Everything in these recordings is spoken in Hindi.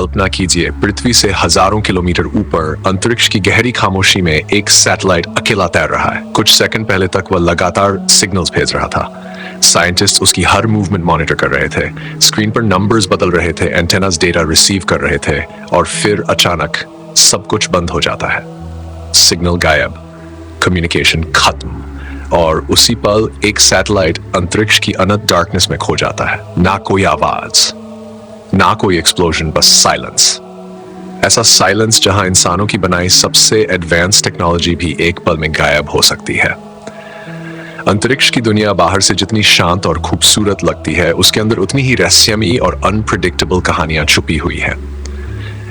कल्पना कीजिए, पृथ्वी से हजारों किलोमीटर ऊपर अंतरिक्ष की गहरी खामोशी में एक सैटेलाइट अकेला तैर रहा है। कुछ सेकंड पहले तक वह लगातार सिग्नल्स भेज रहा था। साइंटिस्ट उसकी हर मूवमेंट मॉनिटर कर रहे थे, स्क्रीन पर नंबर्स बदल रहे थे, एंटेनास डेटा रिसीव कर रहे थे, और फिर अचानक सब कुछ बंद हो जाता है। सिग्नल गायब, कम्युनिकेशन खत्म, और उसी पल एक सैटेलाइट अंतरिक्ष की अनंत डार्कनेस में खो जाता है। ना कोई आवाज, ना कोई एक्सप्लोजन, बस साइलेंस। ऐसा साइलेंस जहां इंसानों की बनाई सबसे एडवांस टेक्नोलॉजी भी एक पल में गायब हो सकती है। अंतरिक्ष की दुनिया बाहर से जितनी शांत और खूबसूरत लगती है, उसके अंदर उतनी ही रहस्यमयी और अनप्रिडिक्टेबल कहानियां छुपी हुई हैं।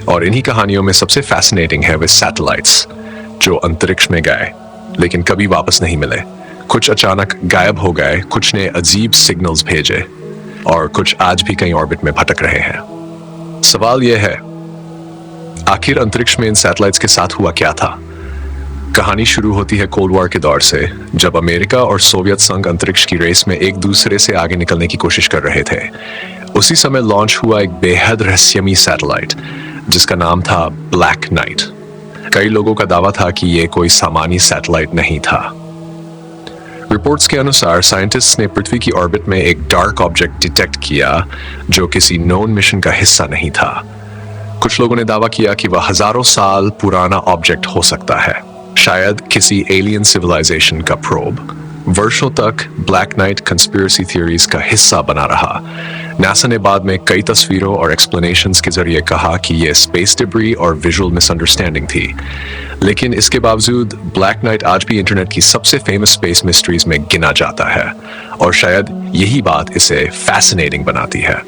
और इन्हीं कहानियों में सबसे फैसिनेटिंग है वे सैटेलाइट्स जो अंतरिक्ष में गए लेकिन कभी वापस नहीं मिले। कुछ अचानक गायब हो गए, कुछ ने अजीब सिग्नल्स भेजे, और कुछ आज भी कहीं ऑर्बिट में भटक रहे हैं। सवाल यह है, आखिर अंतरिक्ष में इन सैटेलाइट्स के साथ हुआ क्या था? कहानी शुरू होती है कोल्ड वॉर के दौर से, जब अमेरिका और सोवियत संघ अंतरिक्ष की रेस में एक दूसरे से आगे निकलने की कोशिश कर रहे थे। उसी समय लॉन्च हुआ एक बेहद रहस्यमयी सैटेलाइट जिसका नाम था ब्लैक नाइट। कई लोगों का दावा था कि यह कोई सामान्य सैटेलाइट नहीं था। रिपोर्ट्स के अनुसार साइंटिस्ट्स ने पृथ्वी की ऑर्बिट में एक डार्क ऑब्जेक्ट डिटेक्ट किया जो किसी नोन मिशन का हिस्सा नहीं था। कुछ लोगों ने दावा किया कि वह हजारों साल पुराना ऑब्जेक्ट हो सकता है, शायद किसी एलियन सिविलाइजेशन का प्रोब। वर्षों तक ब्लैक नाइट कंस्पिरेसी थ्योरीज का हिस्सा बना रहा। नासा ने बाद में कई तस्वीरों और एक्सप्लेनेशंस के जरिए कहा कि यह स्पेस डिब्री और विजुअल मिसअंडरस्टैंडिंग थी, लेकिन इसके बावजूद ब्लैक नाइट आज भी इंटरनेट की सबसे फेमस स्पेस मिस्ट्रीज में गिना जाता है, और शायद यही बात इसे फैसिनेटिंग बनाती है,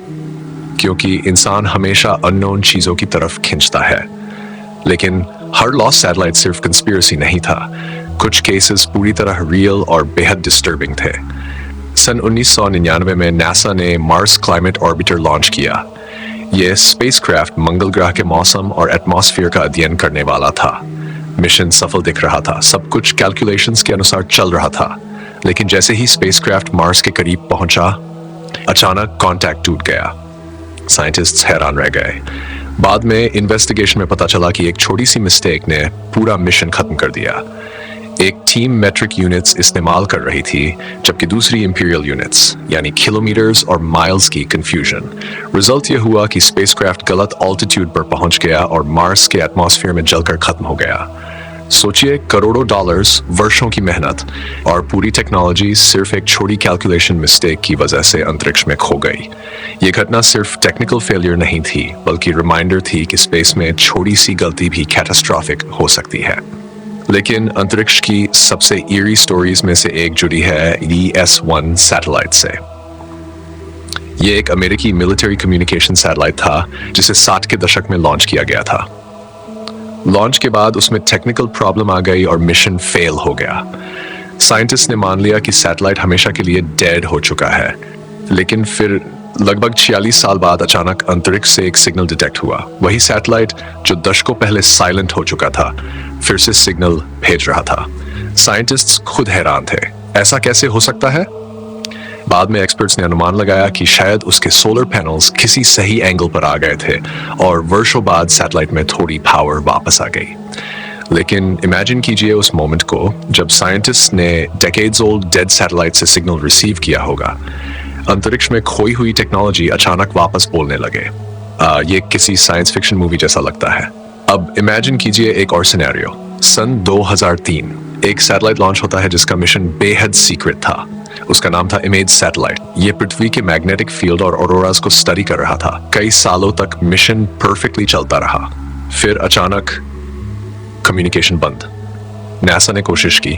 क्योंकि इंसान हमेशा अननोन चीजों की तरफ खिंचता है। लेकिन हर लॉस्ट सैटेलाइट सिर्फ कंस्पिरेसी नहीं था, कुछ केसेस पूरी तरह रियल और बेहद डिस्टर्बिंग थे। सन 1999 में नासा ने मार्स क्लाइमेट ऑर्बिटर लॉन्च किया। यह स्पेसक्राफ्ट मंगल ग्रह के मौसम और एटमॉस्फेयर का अध्ययन करने वाला था। मिशन सफल दिख रहा था, सब कुछ कैलकुलेशंस के अनुसार चल रहा था, लेकिन जैसे ही स्पेसक्राफ्ट मार्स के करीब पहुंचा, अचानक कांटेक्ट टूट गया। साइंटिस्ट्स हैरान रह गए। बाद में इन्वेस्टिगेशन में पता चला कि एक छोटी सी मिस्टेक ने पूरा मिशन खत्म कर दिया। एक टीम मेट्रिक यूनिट्स इस्तेमाल कर रही थी, जबकि दूसरी इंपीरियल यूनिट्स यानी किलोमीटर्स और माइल्स की कंफ्यूजन। रिजल्ट यह हुआ कि स्पेसक्राफ्ट गलत ऑल्टीट्यूड पर पहुंच गया और मार्स के एटमॉस्फेयर में जलकर खत्म हो गया। सोचिए, करोड़ों डॉलर्स, वर्षों की मेहनत और पूरी टेक्नोलॉजी सिर्फ एक छोटी कैलकुलेशन मिस्टेक की वजह से अंतरिक्ष में खो गई। ये घटना सिर्फ टेक्निकल फेलियर नहीं थी, बल्कि रिमाइंडर थी कि स्पेस में छोटी सी गलती भी कैटास्ट्रॉफिक हो सकती है। लेकिन अंतरिक्ष की सबसे ईरी स्टोरीज में से एक जुड़ी है ES-1 सैटेलाइट से। ये एक अमेरिकी मिलिट्री कम्युनिकेशन सैटेलाइट था जिसे 60 के दशक में लॉन्च किया गया था। लॉन्च के बाद उसमें टेक्निकल प्रॉब्लम आ गई और मिशन फेल हो गया। साइंटिस्ट ने मान लिया कि सैटेलाइट हमेशा के लिए डेड हो चुका है, लेकिन फिर लगभग 46 साल बाद अचानक अंतरिक्ष से एक सिग्नल डिटेक्ट हुआ। वही सैटेलाइट जो दशकों पहले साइलेंट हो चुका था, फिर से सिग्नल भेज रहा था। साइंटिस्ट्स खुद हैरान थे, ऐसा कैसे हो सकता है? बाद में एक्सपर्ट्स ने अनुमान लगाया कि शायद उसके सोलर पैनल्स किसी सही एंगल पर आ गए थे और वर्षों बाद सैटेलाइट में थोड़ी पावर वापस आ गई। लेकिन इमेजिन कीजिए उस मोमेंट को जब साइंटिस्ट ने डेकेड्स ओल्ड डेड सैटेलाइट से सिग्नल रिसीव किया होगा। अंतरिक्ष में खोई हुई टेक्नोलॉजी अचानक वापस बोलने लगे। ये किसी साइंस फिक्शन मूवी जैसा लगता है। अब इमेजिन कीजिए एक और सिनेरियो। सन 2003 एक सैटेलाइट लॉन्च होता है जिसका मिशन बेहद सीक्रेट था। उसका नाम था इमेज सैटेलाइट। ये पृथ्वी के मैग्नेटिक फील्ड और ऑरोरास को स्टडी कर रहा था। कई सालों तक मिशन परफेक्टली चलता रहा, फिर अचानक कम्युनिकेशन बंद। नासा ने कोशिश की,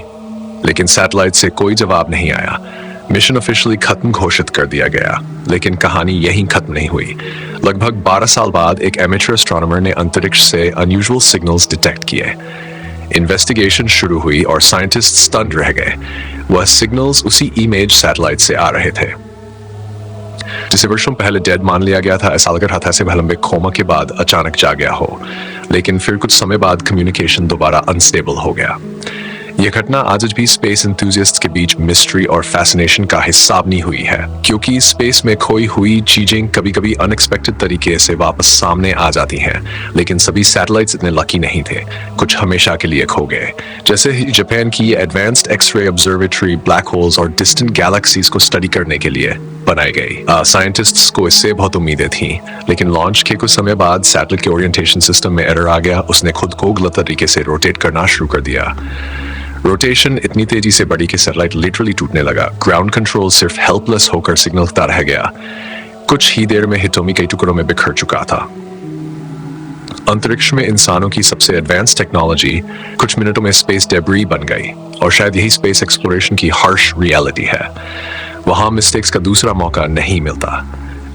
लेकिन सैटेलाइट से कोई जवाब नहीं आया। मिशन ऑफिशियली खत्म घोषित कर दिया गया, लेकिन कहानी यहीं खत्म नहीं हुई। लगभग 12 साल बाद एक एमेच्योर एस्ट्रोनॉमर ने अंतरिक्ष से अनयूजुअल सिग्नल्स डिटेक्ट किए। इन्वेस्टिगेशन शुरू हुई और साइंटिस्ट स्टन्ड रह गए। वह सिग्नल्स उसी इमेज सैटेलाइट से आ रहे थे जिसे वर्षों पहले डेड मान लिया गया था। ऐसा लग रहा था जैसे वह लंबे कोमा के बाद अचानक जाग गया हो, लेकिन फिर कुछ समय बाद कम्युनिकेशन दोबारा अनस्टेबल हो गया। यह घटना आज भी स्पेस एंथुसियास्ट्स के बीच मिस्ट्री और फैसिनेशन का हिस्सा बनी हुई है, क्योंकि स्पेस में खोई हुई चीजें कभी कभी अनएक्सपेक्टेड तरीके से वापस सामने आ जाती हैं। लेकिन सभी सैटेलाइट्स इतने लकी नहीं थे, कुछ हमेशा के लिए खो गए। जैसे ही जापान की advanced X-ray observatory black holes और डिस्टेंट गैलेक्सीज को स्टडी करने के लिए बनाई गई। साइंटिस्ट्स को इससे बहुत उम्मीदें थीं, लेकिन लॉन्च के कुछ समय बाद सैटेलाइट के ओरिएंटेशन सिस्टम में एरर आ गया। उसने खुद को गलत तरीके से रोटेट करना शुरू कर दिया। रोटेशन इतनी तेजी से बढ़ी कि सैटेलाइट लिटरली टूटने लगा। ग्राउंड कंट्रोल सिर्फ हेल्पलेस होकर सिग्नलता रह गया। कुछ ही देर में हिटोमी कई टुकड़ों में बिखर चुका था। अंतरिक्ष में इंसानों की सबसे एडवांस टेक्नोलॉजी कुछ मिनटों में स्पेस डेब्री बन गई, और शायद यही स्पेस एक्सप्लोरेशन की हार्श रियलिटी है। वहां मिस्टेक्स का दूसरा मौका नहीं मिलता।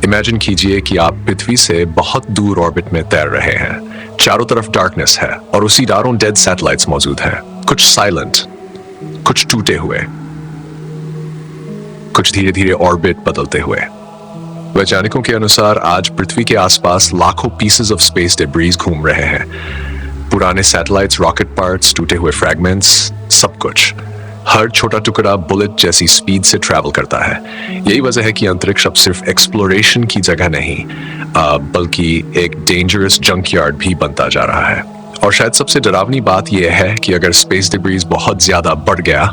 इमेजिन कीजिए कि आप पृथ्वी से बहुत दूर ऑर्बिट में तैर रहे हैं। चारों तरफ डार्कनेस है और उसी दारों डेड सैटेलाइट्स मौजूद हैं, कुछ साइलेंट, कुछ टूटे हुए, कुछ धीरे धीरे ऑर्बिट बदलते हुए। वैज्ञानिकों के अनुसार आज पृथ्वी के आसपास लाखों पीसेस ऑफ स्पेस डेब्रीज घूम रहे हैं। पुराने सैटेलाइट्स, रॉकेट पार्ट्स, टूटे हुए फ्रैगमेंट्स, सब कुछ। हर छोटा टुकड़ा बुलेट जैसी स्पीड से ट्रैवल करता है। यही वजह है कि अंतरिक्ष अब सिर्फ एक्सप्लोरेशन की जगह नहीं, बल्कि एक डेंजरस जंकयार्ड भी बनता जा रहा है। और शायद सबसे डरावनी बात यह है कि अगर स्पेस डिब्रीज बहुत ज्यादा बढ़ गया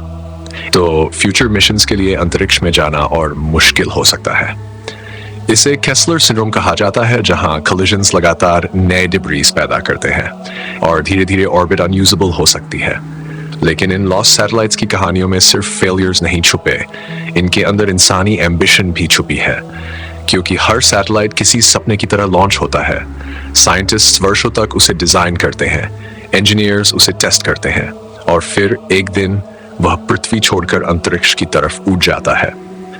तो फ्यूचर मिशंस के लिए अंतरिक्ष में जाना और मुश्किल हो सकता है। इसे केस्लर सिंड्रोम कहा जाता है, जहां कोलिजन्स लगातार नए डिब्रीज पैदा करते हैं और धीरे धीरे ऑर्बिट अनयूजेबल हो सकती है। लेकिन इन लॉस्ट सैटेलाइट्स की कहानियों में सिर्फ फेलियर्स नहीं छुपे, इनके अंदर इंसानी एम्बिशन भी छुपी है। क्योंकि हर सैटेलाइट किसी सपने की तरह लॉन्च होता है। साइंटिस्ट्स वर्षों तक उसे डिजाइन करते हैं, इंजीनियर्स उसे टेस्ट करते हैं, और फिर एक दिन वह पृथ्वी छोड़कर अंतरिक्ष की तरफ उड़ जाता है।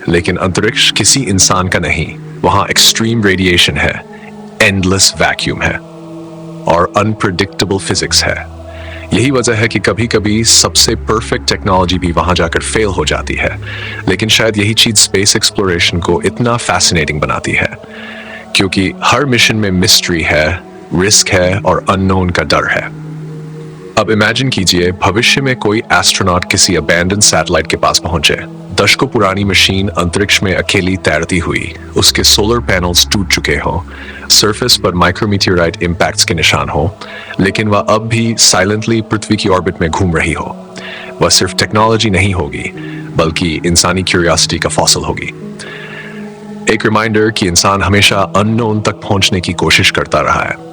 लेकिन अंतरिक्ष किसी इंसान का नहीं, वहां एक्सट्रीम रेडिएशन है, एंडलेस वैक्यूम है और अनप्रेडिक्टेबल फिजिक्स है। यही वजह है कि कभी कभी सबसे परफेक्ट टेक्नोलॉजी भी वहां जाकर फेल हो जाती है। लेकिन शायद यही चीज स्पेस एक्सप्लोरेशन को इतना फैसिनेटिंग बनाती है, क्योंकि हर मिशन में मिस्ट्री है, रिस्क है और अननोन का डर है। अब इमेजिन कीजिए भविष्य में कोई एस्ट्रोनॉट किसी अबैंडन सैटेलाइट के पास पहुंचे। दशकों पुरानी मशीन अंतरिक्ष में अकेली तैरती हुई, उसके सोलर पैनल्स टूट चुके हों, सरफेस पर माइक्रोमीटियोराइट इंपैक्ट्स के निशान हो, लेकिन वह अब भी साइलेंटली पृथ्वी की ऑर्बिट में घूम रही हो। वह सिर्फ टेक्नोलॉजी नहीं होगी, बल्कि इंसानी क्यूरियोसिटी का फॉसिल होगी। एक रिमाइंडर कि इंसान हमेशा अननोन तक पहुंचने की कोशिश करता रहा है।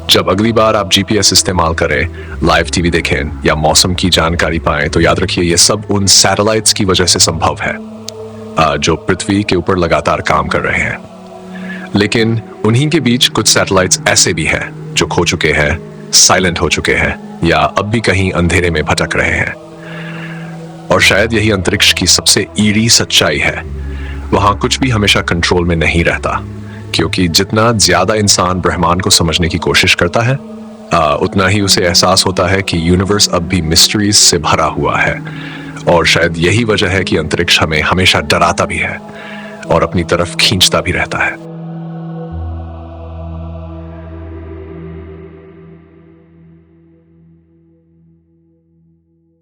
जब अगली बार आप जीपीएस इस्तेमाल करें, लाइव टीवी देखें या मौसम की जानकारी पाएं, तो याद रखिए ये सब उन सैटेलाइट्स की वजह से संभव है जो पृथ्वी के ऊपर लगातार काम कर रहे हैं। लेकिन उन्हीं के बीच कुछ सैटेलाइट्स ऐसे भी हैं जो खो चुके हैं, साइलेंट हो चुके हैं या अब भी कहीं अंधेरे में भटक रहे हैं। और शायद यही अंतरिक्ष की सबसे ईरी सच्चाई है। वहां कुछ भी हमेशा कंट्रोल में नहीं रहता, क्योंकि जितना ज्यादा इंसान ब्रह्मांड को समझने की कोशिश करता है, उतना ही उसे एहसास होता है कि यूनिवर्स अब भी मिस्ट्रीज से भरा हुआ है। और शायद यही वजह है कि अंतरिक्ष हमें हमेशा डराता भी है और अपनी तरफ खींचता भी रहता है।